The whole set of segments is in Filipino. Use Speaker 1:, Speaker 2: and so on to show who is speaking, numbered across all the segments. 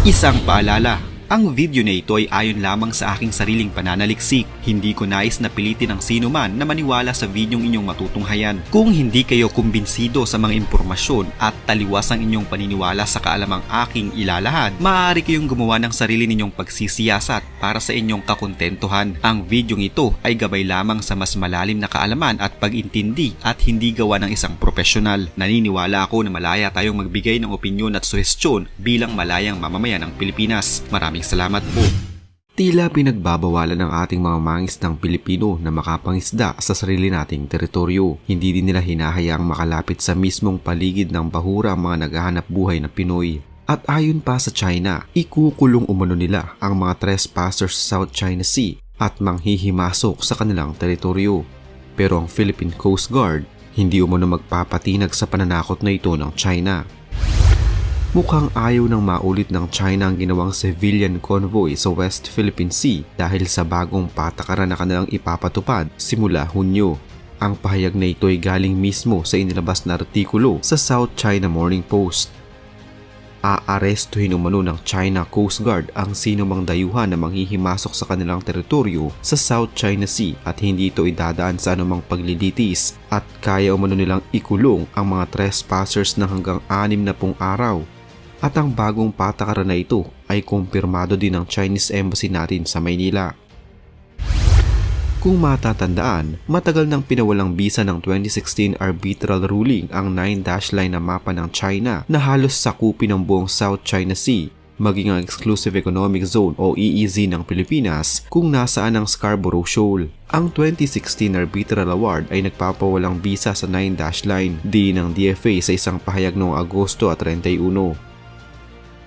Speaker 1: Isang paalala, ang video na ito ay ayon lamang sa aking sariling pananaliksik. Hindi ko nais na pilitin ang sino man na maniwala sa videong inyong matutunghayan. Kung hindi kayo kumbinsido sa mga impormasyon at taliwas ang inyong paniniwala sa kaalamang aking ilalahad, maaari kayong gumawa ng sarili ninyong pagsisiyasat para sa inyong kakontentuhan. Ang videong ito ay gabay lamang sa mas malalim na kaalaman at pag-intindi at hindi gawa ng isang profesional. Naniniwala ako na malaya tayong magbigay ng opinyon at suhestyon bilang malayang mamamayan ng Pilipinas. Maraming salamat po. Tila pinagbabawalan ng ating mga mangisdang Pilipino na makapangisda sa sarili nating teritoryo. Hindi din nila hinahayaang makalapit sa mismong paligid ng bahura ang mga naghahanap buhay na Pinoy. At ayon pa sa China, ikukulong umano nila ang mga trespassers sa South China Sea at manghihimasok sa kanilang teritoryo. Pero ang Philippine Coast Guard hindi umano magpapatinag sa pananakot na ito ng China. Mukhang ayaw nang maulit ng China ang ginawang civilian convoy sa West Philippine Sea dahil sa bagong patakaran na kanilang ipapatupad simula Hunyo. Ang pahayag na ito ay galing mismo sa inilabas na artikulo sa South China Morning Post. Aarestuhin umano ng China Coast Guard ang sino mang dayuhan na manghihimasok sa kanilang teritoryo sa South China Sea at hindi ito idadaan sa anumang paglilitis at kaya umano nilang ikulong ang mga trespassers ng hanggang 60 araw. At ang bagong patakaran na ito ay kumpirmado din ng Chinese Embassy natin sa Maynila. Kung matatandaan, matagal nang pinawalang bisa ng 2016 arbitral ruling ang 9-dash line na mapa ng China na halos sakupin ang buong South China Sea, maging ang Exclusive Economic Zone o EEZ ng Pilipinas kung nasaan ang Scarborough Shoal. Ang 2016 arbitral award ay nagpapawalang bisa sa 9-dash line din ng DFA sa isang pahayag noong Agosto 31.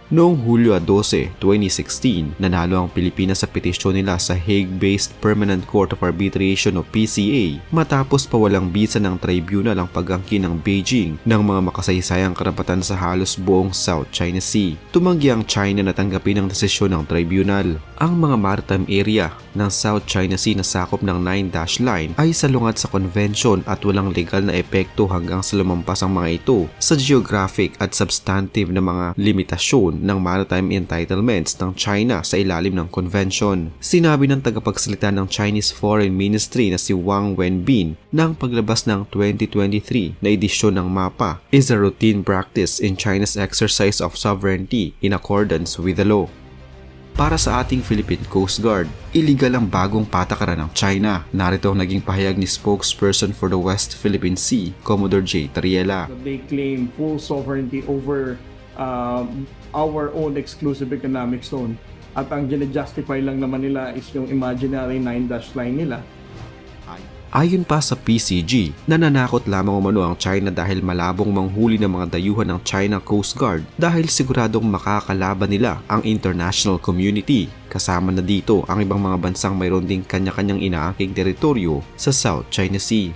Speaker 1: Noong Hulyo 12, 2016, nanalo ang Pilipinas sa petisyon nila sa Hague-based Permanent Court of Arbitration o PCA matapos pawalang bisa ng tribunal ang pag-angkin ng Beijing ng mga makasaysayang karapatan sa halos buong South China Sea. Tumanggi ang China na tanggapin ang desisyon ng tribunal. Ang mga maritime area ng South China Sea na sakop ng 9-dash line ay salungat sa convention at walang legal na epekto hanggang sa lumampas ang mga ito sa geographic at substantive na mga limitasyon ng maritime entitlements ng China sa ilalim ng convention. Sinabi ng tagapagsalita ng Chinese Foreign Ministry na si Wang Wenbin na ang paglabas ng 2023 na edisyon ng mapa is a routine practice in China's exercise of sovereignty in accordance with the law. Para sa ating Philippine Coast Guard, illegal ang bagong patakaran ng China. Narito ang naging pahayag ni spokesperson for the West Philippine Sea, Commodore J. Tariela.
Speaker 2: They claim full sovereignty over our own exclusive economic zone. At ang gina-justify lang naman nila is yung imaginary 9-dash line nila.
Speaker 1: Ayon pa sa PCG, nananakot lamang umano ang China dahil malabong manghuli ng mga dayuhan ng China Coast Guard dahil siguradong makakalaban nila ang international community. Kasama na dito ang ibang mga bansang mayroon ding kanya-kanyang inaangking teritoryo sa South China Sea.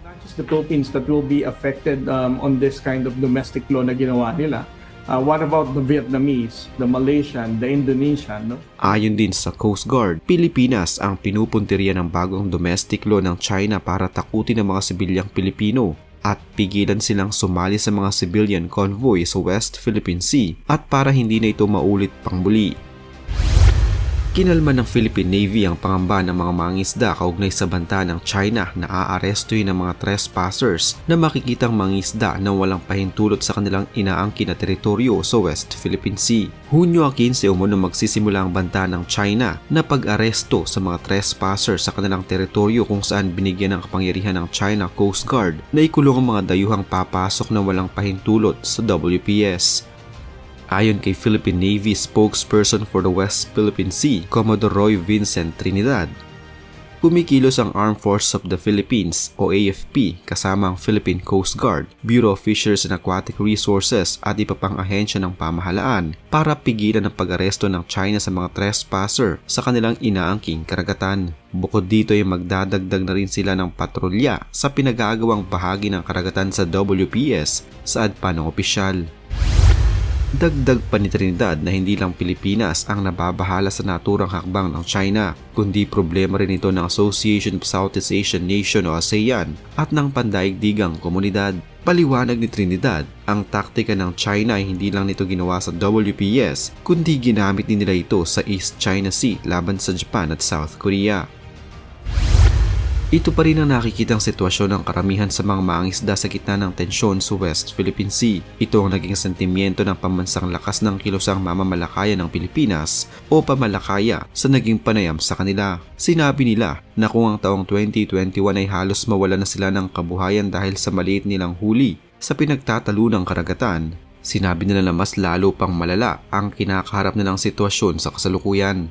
Speaker 2: Not just the Philippines that will be affected on this kind of domestic law na ginawa nila. What about the Vietnamese, the Malaysian, the Indonesian? No?
Speaker 1: Ayon din sa Coast Guard, Pilipinas ang pinupuntirya ng bagong domestic law ng China para takutin ang mga sibilyang Pilipino at pigilan silang sumali sa mga civilian convoy sa West Philippine Sea at para hindi na ito maulit pang muli. Kinalma ng Philippine Navy ang pangamba ng mga mangingisda kaugnay sa banta ng China na aarestuhin ng mga trespassers na makikitang mangingisda na walang pahintulot sa kanilang inaangkin na teritoryo sa West Philippine Sea. Hunyo 15 umano magsisimula ang banta ng China na pag-aresto sa mga trespassers sa kanilang teritoryo kung saan binigyan ng kapangyarihan ng China Coast Guard na ikulong ang mga dayuhang papasok na walang pahintulot sa WPS. Ayon kay Philippine Navy spokesperson for the West Philippine Sea, Commodore Roy Vincent Trinidad, kumikilos ang Armed Forces of the Philippines o AFP kasama ang Philippine Coast Guard, Bureau of Fisheries and Aquatic Resources at iba pang ahensya ng pamahalaan para pigilan ang pag-aresto ng China sa mga trespasser sa kanilang inaangking karagatan. Bukod dito ay magdadagdag na rin sila ng patrolya sa pinagagawang bahagi ng karagatan sa WPS sa adpa ng opisyal. Dagdag pa ni Trinidad na hindi lang Pilipinas ang nababahala sa naturang hakbang ng China, kundi problema rin ito ng Association of Southeast Asian Nations o ASEAN at ng pandaigdigang komunidad. Paliwanag ni Trinidad, ang taktika ng China ay hindi lang nito ginawa sa WPS, kundi ginamit din nila ito sa East China Sea laban sa Japan at South Korea. Ito pa rin ang nakikitang sitwasyon ng karamihan sa mga mangingisda sa gitna ng tensyon sa West Philippine Sea. Ito ang naging sentimiento ng pambansang lakas ng kilusang mamamalakaya ng Pilipinas o pamalakaya sa naging panayam sa kanila. Sinabi nila na kung ang taong 2021 ay halos mawala na sila ng kabuhayan dahil sa maliit nilang huli sa pinagtatalo ng karagatan, sinabi nila na mas lalo pang malala ang kinakaharap nilang sitwasyon sa kasalukuyan.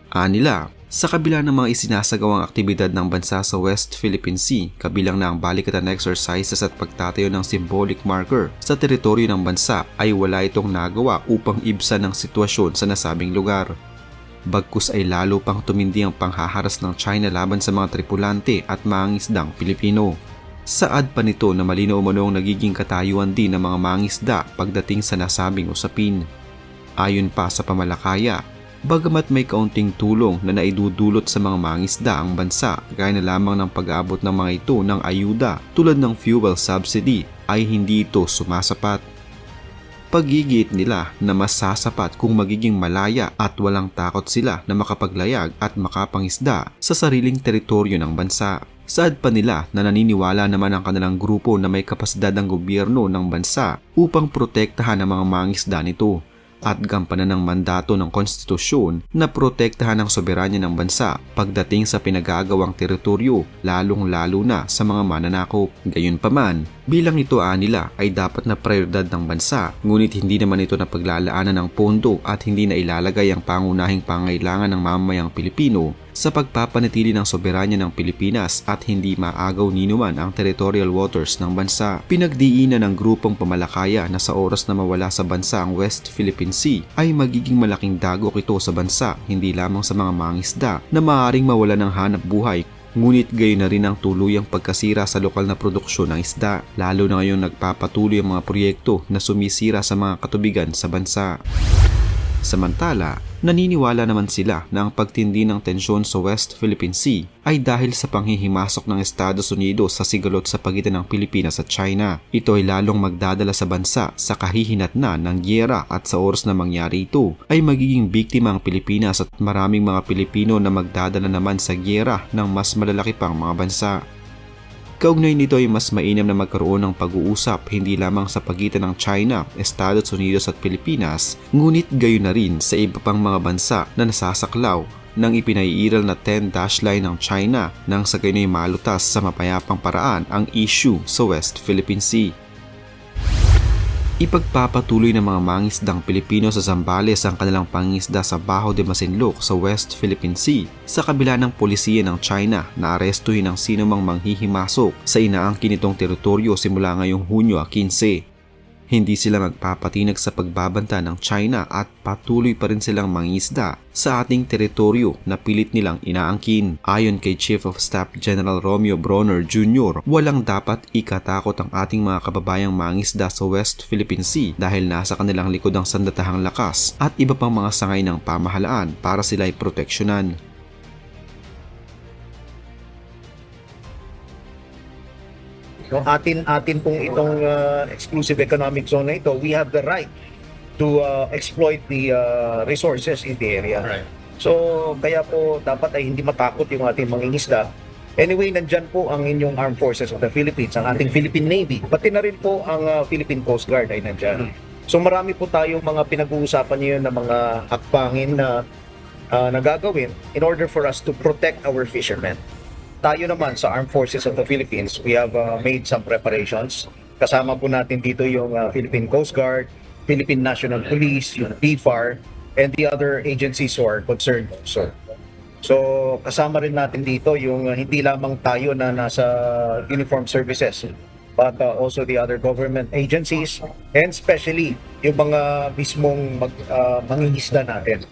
Speaker 1: Anila, sa kabila ng mga isinasagawang aktibidad ng bansa sa West Philippine Sea, kabilang na ang balikatan exercises at pagtatayo ng symbolic marker sa teritoryo ng bansa, ay wala itong nagawa upang ibsan ang sitwasyon sa nasabing lugar. Bagkus ay lalo pang tumindi ang panghaharas ng China laban sa mga tripulante at mangingisdang Pilipino. Saad pa nito na malinaw umanong nagiging katayuan din ng mga mangingisda pagdating sa nasabing usapin. Ayon pa sa pamalakaya, bagamat may kaunting tulong na naidudulot sa mga mangingisda ang bansa gaya na lamang ng pag-aabot ng mga ito ng ayuda tulad ng fuel subsidy, ay hindi ito sumasapat. Pagigit nila na mas sasapat kung magiging malaya at walang takot sila na makapaglayag at makapangisda sa sariling teritoryo ng bansa. Saad pa nila na naniniwala naman ang kanilang grupo na may kapasidad ang gobyerno ng bansa upang protektahan ang mga mangingisda nito at gampanan ng mandato ng konstitusyon na protektahan ang soberanya ng bansa pagdating sa pinagagawang teritoryo, lalong-lalo na sa mga mananakop. Gayunpaman, bilang ito nila ay dapat na prioridad ng bansa, ngunit hindi naman ito na paglalaanan ng pondo at hindi na ilalagay ang pangunahing pangailangan ng mamamayang Pilipino sa pagpapanatili ng soberanya ng Pilipinas at hindi maagaw ninuman ang territorial waters ng bansa. Pinagdiinan ng grupong pamalakaya na sa oras na mawala sa bansa ang West Philippine Sea ay magiging malaking dagok ito sa bansa, hindi lamang sa mga mangingisda na maaaring mawala ng hanap buhay, ngunit gayon na rin ang tuluyang pagkasira sa lokal na produksyon ng isda, lalo na ngayong nagpapatuloy ang mga proyekto na sumisira sa mga katubigan sa bansa. Samantala, naniniwala naman sila na ang pagtindi ng tensyon sa West Philippine Sea ay dahil sa panghihimasok ng Estados Unidos sa sigalot sa pagitan ng Pilipinas at China. Ito ay lalong magdadala sa bansa sa kahihinatnan ng gyera at sa oras na mangyari ito ay magiging biktima ang Pilipinas at maraming mga Pilipino na magdadala naman sa gyera ng mas malalaki pang mga bansa. Kaugnay nito ay mas mainam na magkaroon ng pag-uusap hindi lamang sa pagitan ng China, Estados Unidos at Pilipinas, ngunit gayon na rin sa iba pang mga bansa na nasasaklaw ng ipinaiiral na 10-dash line ng China nang sa gayon ay malutas sa mapayapang paraan ang issue sa West Philippine Sea. Ipagpapatuloy ng mga mangingisdang Pilipino sa Zambales ang kanilang pangingisda sa Bajo de Masinloc sa West Philippine Sea sa kabila ng polisiya ng China na arestuhin ang sinumang manghihimasok sa inaangkin nitong teritoryo simula ngayong Hunyo 15. Hindi sila magpapatinag sa pagbabanta ng China at patuloy pa rin silang mangingisda sa ating teritoryo na pilit nilang inaangkin. Ayon kay Chief of Staff General Romeo Bronner Jr., walang dapat ikatakot ang ating mga kababayang mangingisda sa West Philippine Sea dahil nasa kanilang likod ang sandatahang lakas at iba pang mga sangay ng pamahalaan para sila ay proteksyonan.
Speaker 3: No, atin pong itong exclusive economic zone na ito, we have the right to exploit the resources in the area.
Speaker 4: Right.
Speaker 3: So, kaya po dapat ay hindi matakot yung ating mangingisda. Anyway, nandyan po ang inyong Armed Forces of the Philippines, ang ating Philippine Navy, pati na rin po ang Philippine Coast Guard ay nandyan. So, marami po tayong mga pinag-uusapan ngayon na mga hakbangin na nagagawin in order for us to protect our fishermen. Tayo naman sa Armed Forces of the Philippines, we have made some preparations. Kasama po natin dito yung Philippine Coast Guard, Philippine National Police, yung PFAR, and the other agencies who are concerned also. So, kasama rin natin dito yung hindi lamang tayo na nasa uniform services, but also the other government agencies, and especially yung mga mismong mangingisda natin.